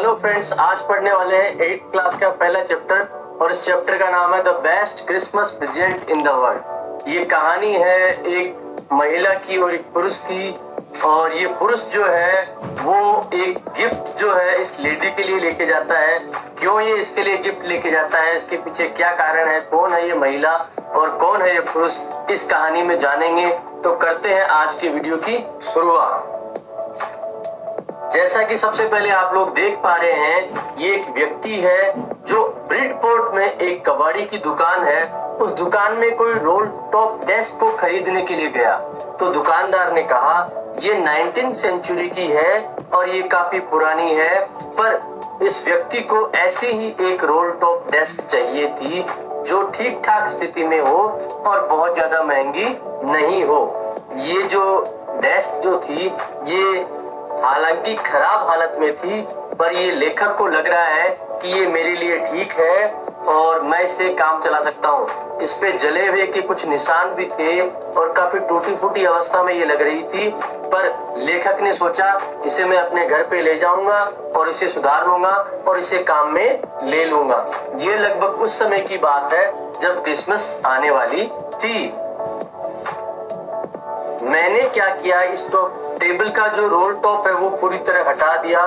Hello friends, आज पढ़ने वाले हैं 8th क्लास का पहला चैप्टर और इस चैप्टर का नाम है the best Christmas present in the world. ये कहानी है एक महिला की और एक पुरुष की, और ये पुरुष जो है वो एक गिफ्ट जो है इस लेडी के लिए लेके जाता है। क्यों ये इसके लिए गिफ्ट लेके जाता है, इसके पीछे क्या कारण है, कौन है ये महिला और कौन है ये पुरुष, इस कहानी में जानेंगे। तो करते हैं आज की वीडियो की शुरुआत। जैसा कि सबसे पहले आप लोग देख पा रहे हैं, ये एक व्यक्ति है जो ब्रिडपोर्ट में एक कबाड़ी की दुकान है। उस दुकान में कोई रोल टॉप डेस्क को खरीदने के लिए गया तो दुकानदार ने कहा ये 19th सेंचुरी की है और ये काफी पुरानी है, पर इस व्यक्ति को ऐसी ही एक रोल टॉप डेस्क चाहिए थी जो ठीक ठाक स्थिति में हो और बहुत ज्यादा महंगी नहीं हो। ये जो डेस्क जो थी ये हालांकि खराब हालत में थी, पर ये लेखक को लग रहा है कि ये मेरे लिए ठीक है और मैं इसे काम चला सकता हूँ। इस पे जले हुए के कुछ निशान भी थे और काफी टूटी फूटी अवस्था में ये लग रही थी, पर लेखक ने सोचा इसे मैं अपने घर पे ले जाऊंगा और इसे सुधार लूंगा और इसे काम में ले लूंगा। ये लगभग उस समय की बात है जब क्रिसमस आने वाली थी। मैंने क्या किया, इस टेबल का जो रोल टॉप है वो पूरी तरह हटा दिया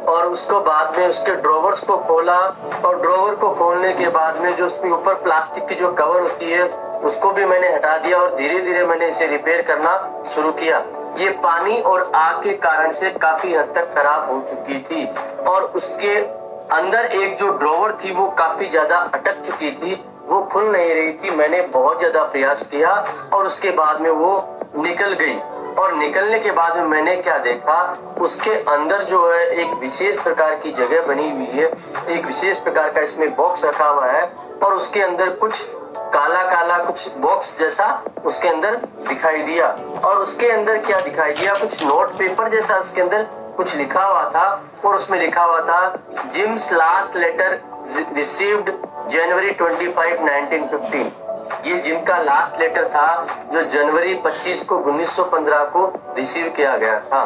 और उसको बाद में उसके ड्रॉवर्स को खोला और ड्रॉवर को खोलने के बाद में जो उसके ऊपर प्लास्टिक की जो कवर होती है उसको भी मैंने हटा दिया और धीरे धीरे मैंने इसे रिपेयर करना शुरू किया। ये पानी और आग के कारण से काफी हद तक खराब हो चुकी थी और उसके अंदर एक जो ड्रॉवर थी वो काफी ज्यादा अटक चुकी थी, वो खुल नहीं रही थी। मैंने बहुत ज्यादा प्रयास किया और उसके बाद में वो निकल गई और निकलने के बाद में मैंने क्या देखा, उसके अंदर जो है एक विशेष प्रकार की जगह बनी हुई है, एक विशेष प्रकार का इसमें बॉक्स रखा हुआ है और उसके अंदर कुछ काला काला कुछ बॉक्स जैसा उसके अंदर दिखाई दिया। और उसके अंदर क्या दिखाई दिया, कुछ नोट पेपर जैसा उसके अंदर कुछ लिखा हुआ था और उसमें लिखा हुआ था जिम्स लास्ट लेटर रिसीव्ड जनवरी 25, 1915। ये जिम का लास्ट लेटर था जो जनवरी 25 को 1915 को रिसीव किया गया था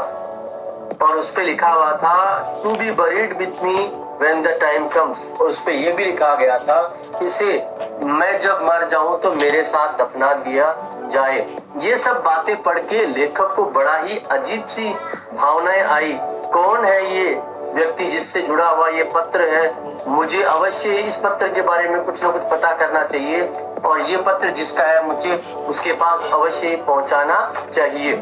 और उस पे लिखा हुआ था to be buried with me when the time comes. और उस पे ये भी लिखा गया था इसे मैं जब मर जाऊं तो मेरे साथ दफना दिया जाए। ये सब बातें पढ़ के लेखक को बड़ा ही अजीब सी भावनाएं आई। कौन है ये व्यक्ति जिससे जुड़ा हुआ ये पत्र है, मुझे अवश्य इस पत्र के बारे में कुछ न कुछ पता करना चाहिए और ये पत्र जिसका है मुझे उसके पास अवश्य ही पहुंचाना चाहिए।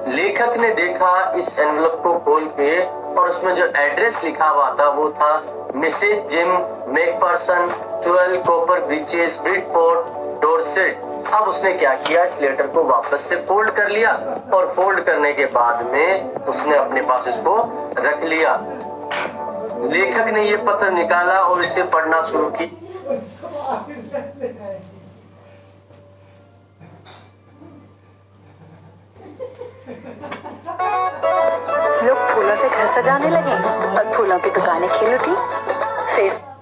लेखक ने देखा इस एनवलप को खोल के और उसमें जो एड्रेस लिखा हुआ था वो था Mrs Jim McPherson 12 Copper Beeches Bridport Dorset. अब उसने क्या किया, इस लेटर को वापस से फोल्ड कर लिया और फोल्ड करने के बाद में उसने अपने पास इसको रख लिया। लेखक ने ये पत्र निकाला और इसे पढ़ना शुरू किया। लोग फूलों से घर सजाने लगे और फूलों की दुकानें खिल उठी। फेसबुक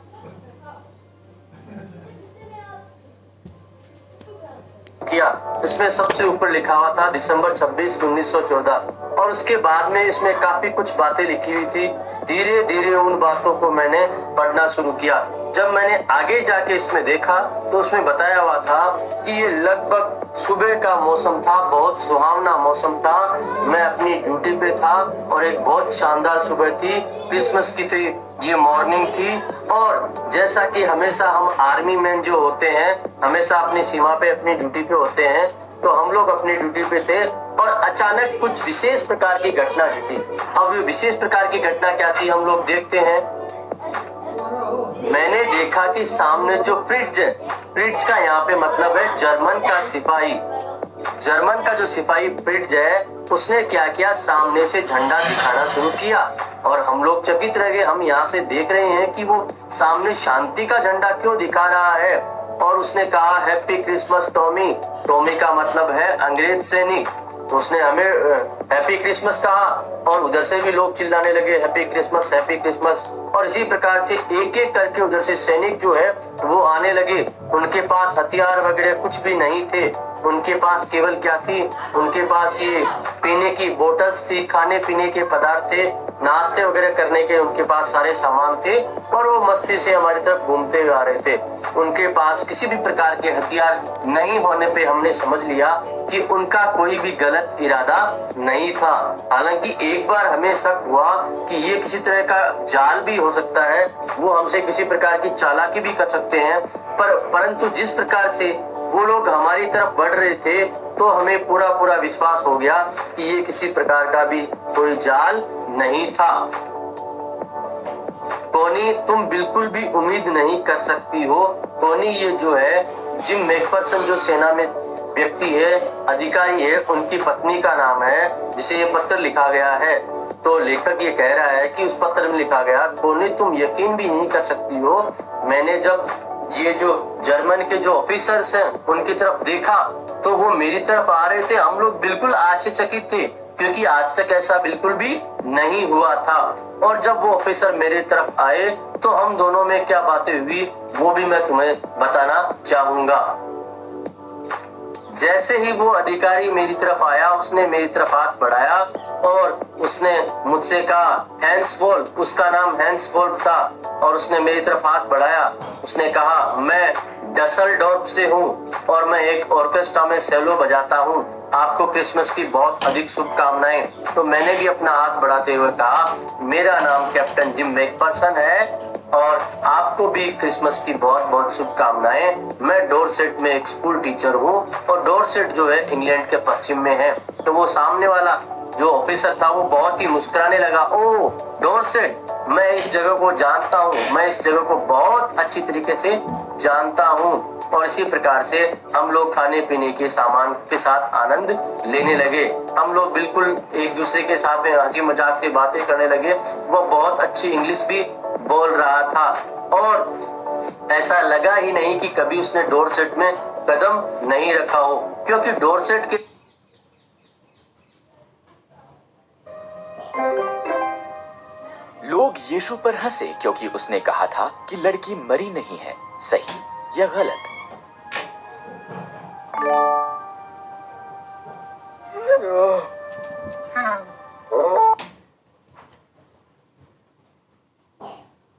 किया, इसमें सबसे ऊपर लिखा हुआ था दिसंबर 26, 1914 और उसके बाद में इसमें काफी कुछ बातें लिखी हुई थी। धीरे धीरे उन बातों को मैंने पढ़ना शुरू किया। जब मैंने आगे जाके इसमें देखा तो उसमें बताया हुआ था कि ये लगभग सुबह का मौसम था, बहुत सुहावना मौसम था। मैं अपनी ड्यूटी पे था और एक बहुत शानदार सुबह थी, क्रिसमस की थी ये मॉर्निंग थी। और जैसा कि हमेशा हम आर्मी मैन जो होते हैं हमेशा अपनी सीमा पे अपनी ड्यूटी पे होते हैं, तो हम लोग अपनी ड्यूटी पे थे और अचानक कुछ विशेष प्रकार की घटना घटी। अब ये विशेष प्रकार की घटना क्या थी हम लोग देखते हैं। मैंने देखा कि सामने जो फ्रिज है, फ्रिज का यहाँ पे मतलब है जर्मन का सिपाही। जर्मन का जो सिपाही फ्रिज है उसने क्या किया, सामने से झंडा दिखाना शुरू किया और हम लोग चकित रह गए। हम यहाँ से देख रहे हैं कि वो सामने शांति का झंडा क्यों दिखा रहा है। और उसने कहा हैप्पी क्रिसमस टॉमी। टॉमी का मतलब है अंग्रेज सैनिक, तो उसने हमें हैप्पी क्रिसमस कहा और उधर से भी लोग चिल्लाने लगे हैप्पी क्रिसमस हैप्पी क्रिसमस। और इसी प्रकार से एक एक करके उधर से सैनिक जो है वो आने लगे। उनके पास हथियार वगैरह कुछ भी नहीं थे, उनके पास केवल क्या थी, उनके पास ये पीने की बोतल्स थी, खाने पीने के पदार्थ थे। नाश्ते वगैरह करने के उनके पास सारे सामान थे और वो मस्ती से हमारी तरफ घूमते हुए आ रहे थे। उनके पास किसी भी प्रकार के हथियार नहीं होने पे हमने समझ लिया कि उनका कोई भी गलत इरादा नहीं था। हालांकि एक बार हमें शक हुआ कि ये किसी तरह का जाल भी हो सकता है, वो हमसे किसी प्रकार की चालाकी भी कर सकते हैं, परंतु जिस प्रकार से वो लोग हमारी तरफ बढ़ रहे थे तो हमें पूरा विश्वास हो गया कि ये किसी प्रकार का भी कोई जाल नहीं था। कोनी, तुम बिल्कुल भी उम्मीद नहीं कर सकती हो। कोनी ये जो है जिम मैकफरसन जो सेना में व्यक्ति है, अधिकारी है, उनकी पत्नी का नाम है जिसे ये पत्र लिखा गया है। तो लेखक ये कह रहा है कि उस पत्र में लिखा गया, कोनी तुम यकीन भी नहीं कर सकती हो, मैंने जब ये जो जर्मन के जो ऑफिसर्स हैं उनकी तरफ देखा तो वो मेरी तरफ आ रहे थे। हम लोग बिल्कुल आश्चर्यचकित थे क्योंकि आज तक ऐसा बिल्कुल भी नहीं हुआ था। और जब वो ऑफिसर मेरे तरफ आए तो हम दोनों में क्या बातें हुई वो भी मैं तुम्हें बताना चाहूंगा। जैसे ही वो अधिकारी मेरी तरफ आया, उसने मेरी तरफ हाथ बढ़ाया और उसने मुझसे कहा हैंस वोल्फ, उसका नाम हैंस वोल्फ था, और उसने मेरी तरफ हाथ बढ़ाया। उसने कहा मैं डसलडॉर्फ से हूँ और मैं एक ऑर्केस्ट्रा में सेलो बजाता हूँ, आपको क्रिसमस की बहुत अधिक शुभकामनाएं। तो मैंने भी अपना हाथ बढ़ाते हुए कहा मेरा नाम कैप्टन जिम मैकफरसन है और आपको भी क्रिसमस की बहुत बहुत शुभकामनाएं। मैं डोरसेट में एक स्कूल टीचर हूँ और डोरसेट जो है इंग्लैंड के पश्चिम में है। तो वो सामने वाला जो ऑफिसर था वो बहुत ही मुस्कुराने लगा, ओह डोरसेट, मैं इस जगह को जानता हूँ, मैं इस जगह को बहुत अच्छी तरीके से जानता हूँ। और इसी प्रकार से हम लोग खाने पीने के सामान के साथ आनंद लेने लगे। हम लोग बिल्कुल एक दूसरे के साथ में हंसी मजाक से बातें करने लगे। वो बहुत अच्छी इंग्लिश भी बोल रहा था और ऐसा लगा ही नहीं कि कभी उसने डोरसेट में कदम नहीं रखा हो, क्योंकि डोरसेट के लोग यीशु पर हंसे क्योंकि उसने कहा था कि लड़की मरी नहीं है। सही या गलत?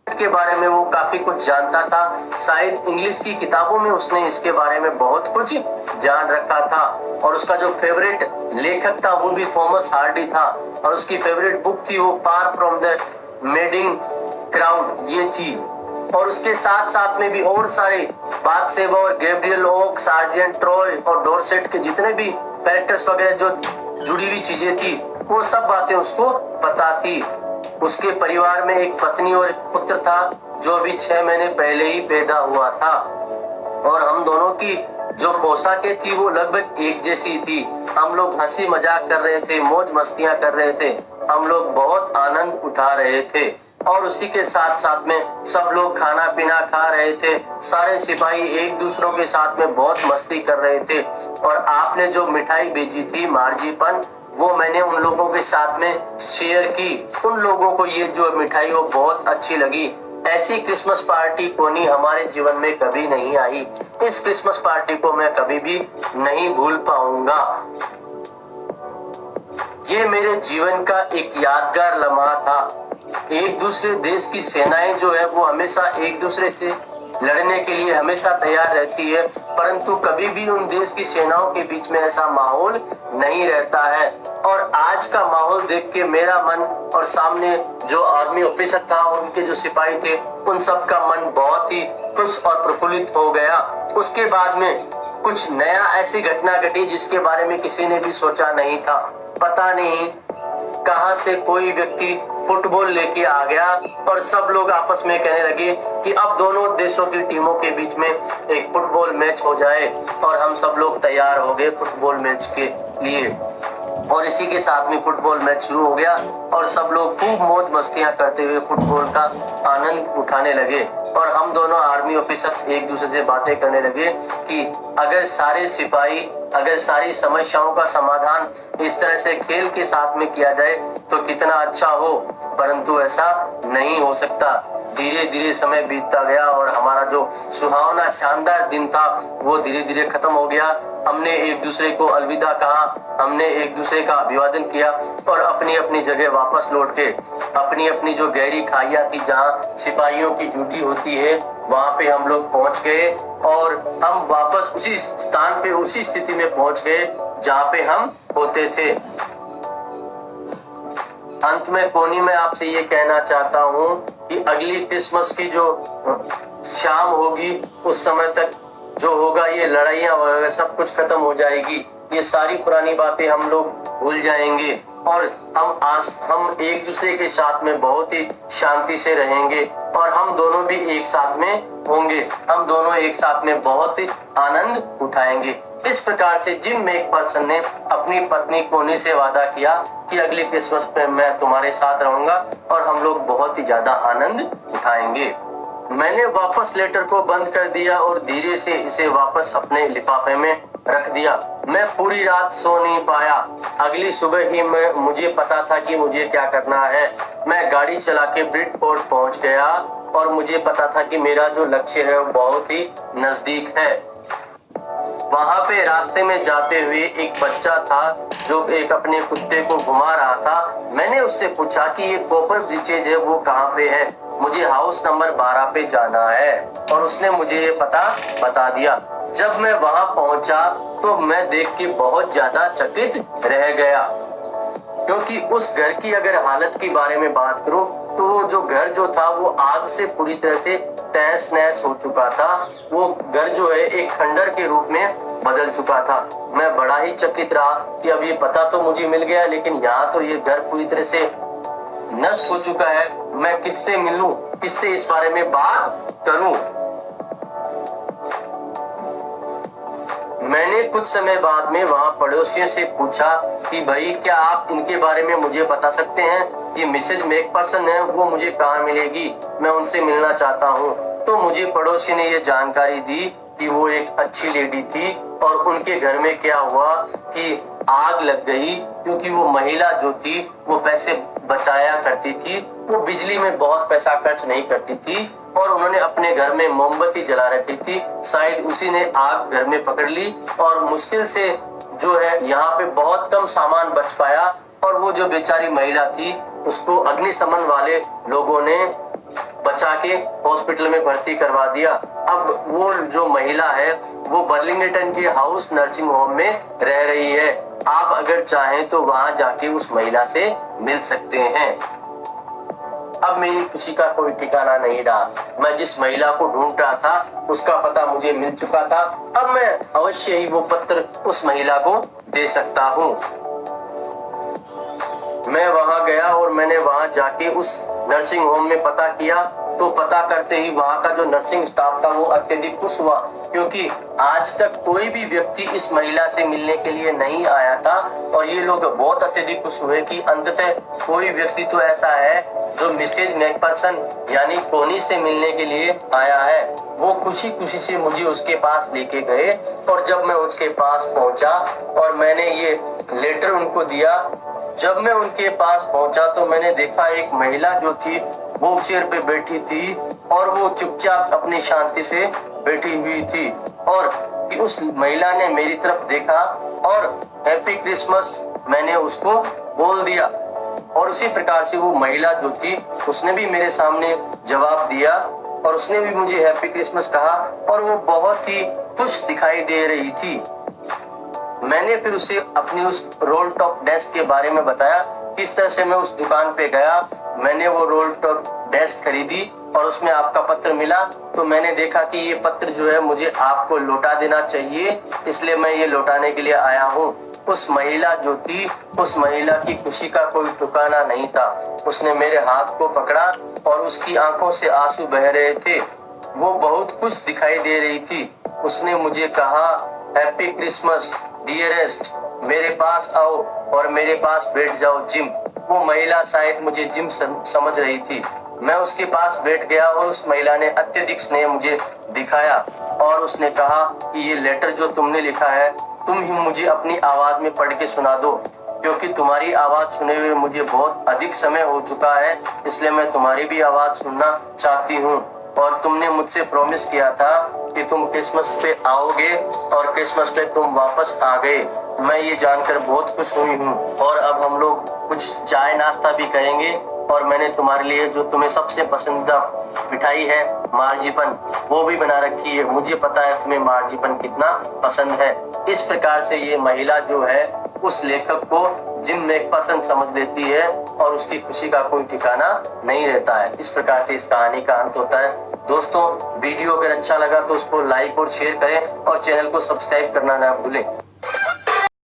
के बारे में वो काफी कुछ जानता था। शायद इंग्लिश की किताबों में उसने इसके बारे में बहुत कुछ जान रखा था। और उसका जो फेवरेट लेखक था वो भी थॉमस हार्डी था और उसकी फेवरेट बुक थी वो far from the madding crowd ये थी। और उसके साथ साथ में भी और सारे बादशेबा और गैब्रियल ओक, सार्जेंट ट्रॉय और डोरसेट के जितने भी कैरेक्टर्स वगैरह जो जुड़ी हुई चीजें थी वो सब बातें उसको पता थी। उसके परिवार में एक पत्नी और एक पुत्र था जो अभी 6 महीने पहले ही पैदा हुआ था और हम दोनों की जो पोशाकें थी वो लगभग एक जैसी थी। हम लोग हंसी मजाक कर रहे थे, मौज मस्तियां कर रहे थे, हम लोग बहुत आनंद उठा रहे थे और उसी के साथ साथ में सब लोग खाना पीना खा रहे थे। सारे सिपाही एक दूसरों के साथ में बहुत मस्ती कर रहे थे। और आपने जो मिठाई भेजी थी मार्जीपन, वो मैंने उन लोगों के साथ में शेयर की। उन लोगों को ये जो मिठाई वो बहुत अच्छी लगी। ऐसी क्रिसमस पार्टी कोनी हमारे जीवन में कभी नहीं आई। इस क्रिसमस पार्टी को मैं कभी भी नहीं भूल पाऊंगा। ये मेरे जीवन का एक यादगार लम्हा था। एक दूसरे देश की सेनाएं जो है वो हमेशा एक दूसरे से लड़ने के लिए हमेशा तैयार रहती है, परंतु कभी भी उन देश की सेनाओं के बीच में ऐसा माहौल नहीं रहता है। और आज का माहौल देख के मेरा मन और सामने जो आर्मी ऑफिसर था और उनके जो सिपाही थे उन सब का मन बहुत ही खुश और प्रफुल्लित हो गया। उसके बाद में कुछ नया ऐसी घटना घटी जिसके बारे में किसी ने भी सोचा नहीं था। पता नहीं कहां से कोई व्यक्ति फुटबॉल लेके आ गया और सब लोग आपस में कहने लगे कि अब दोनों देशों की टीमों के बीच में एक फुटबॉल मैच हो जाए। और हम सब लोग तैयार हो गए फुटबॉल मैच के लिए और इसी के साथ में फुटबॉल मैच शुरू हो गया और सब लोग खूब मौज मस्तियां करते हुए फुटबॉल का आनंद उठाने लगे। और हम दोनों आर्मी ऑफिसर्स एक दूसरे से बातें करने लगे कि अगर सारे सिपाही, अगर सारी समस्याओं का समाधान इस तरह से खेल के साथ में किया जाए तो कितना अच्छा हो, परंतु ऐसा नहीं हो सकता। धीरे धीरे समय बीतता गया और हमारा जो सुहावना शानदार दिन था वो धीरे धीरे खत्म हो गया। हमने एक दूसरे को अलविदा कहा, हमने एक दूसरे का अभिवादन किया और अपनी अपनी जगह वापस लौट के अपनी अपनी जो गहरी खाइयां थी जहाँ सिपाहियों की ड्यूटी होती है वहां पे हम लोग पहुंच गए और हम वापस उसी स्थान पे उसी स्थिति में पहुंच गए जहाँ पे हम होते थे। अंत में कोनी मैं आपसे ये कहना चाहता हूँ कि अगली क्रिसमस की जो शाम होगी उस समय तक जो होगा ये लड़ाइयाँ वगैरह सब कुछ खत्म हो जाएगी। ये सारी पुरानी बातें हम लोग भूल जाएंगे और हम एक दूसरे के साथ में बहुत ही शांति से रहेंगे और हम दोनों भी एक साथ में होंगे। हम दोनों एक साथ में बहुत ही आनंद उठाएंगे। इस प्रकार से जिम मैकफर्सन ने अपनी पत्नी कोनी से वादा किया कि अगले क्रिसमस पे मैं तुम्हारे साथ रहूंगा और हम लोग बहुत ही ज्यादा आनंद उठाएंगे। मैंने वापस लेटर को बंद कर दिया और धीरे से इसे वापस अपने लिफाफे में रख दिया। मैं पूरी रात सो नहीं पाया। अगली सुबह ही मुझे पता था कि मुझे क्या करना है। मैं गाड़ी चला के ब्रिडफोर्ड पहुंच गया और मुझे पता था कि मेरा जो लक्ष्य है वो बहुत ही नजदीक है। वहां पे रास्ते में जाते हुए एक बच्चा था जो एक अपने कुत्ते को घुमा रहा था। मैंने उससे पूछा कि ये कॉपर ब्रिजेज है वो कहाँ पे है, मुझे हाउस नंबर 12 पे जाना है और उसने मुझे ये पता बता दिया। जब मैं वहां पहुंचा तो मैं देख के बहुत ज्यादा चकित रह गया क्योंकि उस घर की अगर हालत के बारे में बात करूं तो वो जो घर जो था वो आग से पूरी तरह से तहस नहस हो चुका था। वो घर जो है एक खंडर के रूप में बदल चुका था। मैं बड़ा ही चकित रहा कि अब ये पता तो मुझे मिल गया लेकिन यहाँ तो ये घर पूरी तरह से नष्ट हो चुका है। मैं किससे मिलूं, किससे इस बारे में बात करूं? मैंने कुछ समय बाद में वहां पड़ोसियों से पूछा कि भाई क्या आप इनके बारे में मुझे बता सकते हैं कि मिसेज मैकफर्सन है वो मुझे कहाँ मिलेगी, मैं उनसे मिलना चाहता हूँ। तो मुझे पड़ोसी ने ये जानकारी दी कि वो एक अच्छी लेडी थी और उनके घर में क्या हुआ कि आग लग गई क्योंकि वो महिला जो थी वो पैसे बचाया करती थी, वो बिजली में बहुत पैसा खर्च नहीं करती थी और उन्होंने अपने घर में मोमबत्ती जला रखी थी। शायद उसी ने आग घर में पकड़ ली और मुश्किल से जो है यहाँ पे बहुत कम सामान बच पाया और वो जो बेचारी महिला थी उसको अग्निशमन वाले लोगों ने बचा के हॉस्पिटल में भर्ती करवा दिया। अब वो जो महिला है वो बर्लिंगटन के हाउस नर्सिंग होम में रह रही है। आप अगर चाहें तो वहां जाके उस महिला से मिल सकते हैं। अब मेरी खुशी का कोई ठिकाना नहीं रहा। मैं जिस महिला को ढूंढ रहा था उसका पता मुझे मिल चुका था। अब मैं अवश्य ही वो पत्र उस महिला को दे सकता हूँ। मैं वहां गया और मैंने वहां जाके उस नर्सिंग होम में पता किया तो पता करते ही वहां का जो नर्सिंग स्टाफ था वो अत्यधिक खुश हुआ क्योंकि आज तक कोई भी व्यक्ति इस महिला से मिलने के लिए नहीं आया था और ये लोग बहुत अत्यधिक खुश हुए कि अंततः कोई व्यक्ति तो ऐसा है जो मिसेज मैकफर्सन यानी कोनी से मिलने के लिए आया है। वो खुशी खुशी से मुझे उसके पास लेके गए और जब मैं उसके पास पहुंचा और मैंने ये लेटर उनको दिया, जब मैं उनके पास पहुंचा तो मैंने देखा एक महिला जो थी वो चेयर पे बैठी थी और वो चुपचाप अपनी शांति से बैठी हुई थी और कि उस महिला ने मेरी तरफ देखा और हैप्पी क्रिसमस मैंने उसको बोल दिया और उसी प्रकार से वो महिला जो थी उसने भी मेरे सामने जवाब दिया और उसने भी मुझे हैप्पी क्रिसमस कहा और वो बहुत ही खुश दिखाई दे रही थी। मैंने फिर उसे अपनी उस रोल टॉप डेस्क के बारे में बताया, किस तरह से मैं उस दुकान पे गया, मैंने वो रोल टॉप डेस्क खरीदी और उसमें आपका पत्र मिला तो मैंने देखा कि ये पत्र जो है मुझे आपको लौटा देना चाहिए, इसलिए मैं ये लौटाने के लिए आया हूँ। उस महिला जो थी उस महिला की खुशी का कोई ठिकाना नहीं था। उसने मेरे हाथ को पकड़ा और उसकी आंखों से आंसू बह रहे थे। वो बहुत खुश दिखाई दे रही थी। उसने मुझे कहा, हैप्पी क्रिसमस डियरेस्ट, मेरे पास आओ और मेरे पास बैठ जाओ जिम। वो महिला शायद मुझे जिम समझ रही थी। मैं उसके पास बैठ गया और उस महिला ने अत्यधिक स्नेह मुझे दिखाया और उसने कहा कि ये लेटर जो तुमने लिखा है तुम ही मुझे अपनी आवाज में पढ़ के सुना दो। क्योंकि तुम्हारी आवाज सुने हुए मुझे बहुत अधिक समय हो चुका है, इसलिए मैं तुम्हारी भी आवाज सुनना चाहती हूँ। और तुमने मुझसे प्रॉमिस किया था कि तुम क्रिसमस पे आओगे और क्रिसमस पे तुम वापस आ गए। मैं ये जानकर बहुत खुश हुई हूँ। और अब हम लोग कुछ चाय नाश्ता भी करेंगे और मैंने तुम्हारे लिए जो तुम्हें सबसे पसंदीदा मिठाई है मार्जिपन, वो भी बना रखी है। मुझे पता है तुम्हें मार्जिपन कितना पसंद है। इस प्रकार से ये महिला जो है उस लेखक को जिम में पसंद समझ लेती है और उसकी खुशी का कोई ठिकाना नहीं रहता है। इस प्रकार से इस कहानी का अंत होता है। दोस्तों, वीडियो अगर अच्छा लगा तो उसको लाइक और शेयर करें और चैनल को सब्सक्राइब करना ना भूलें।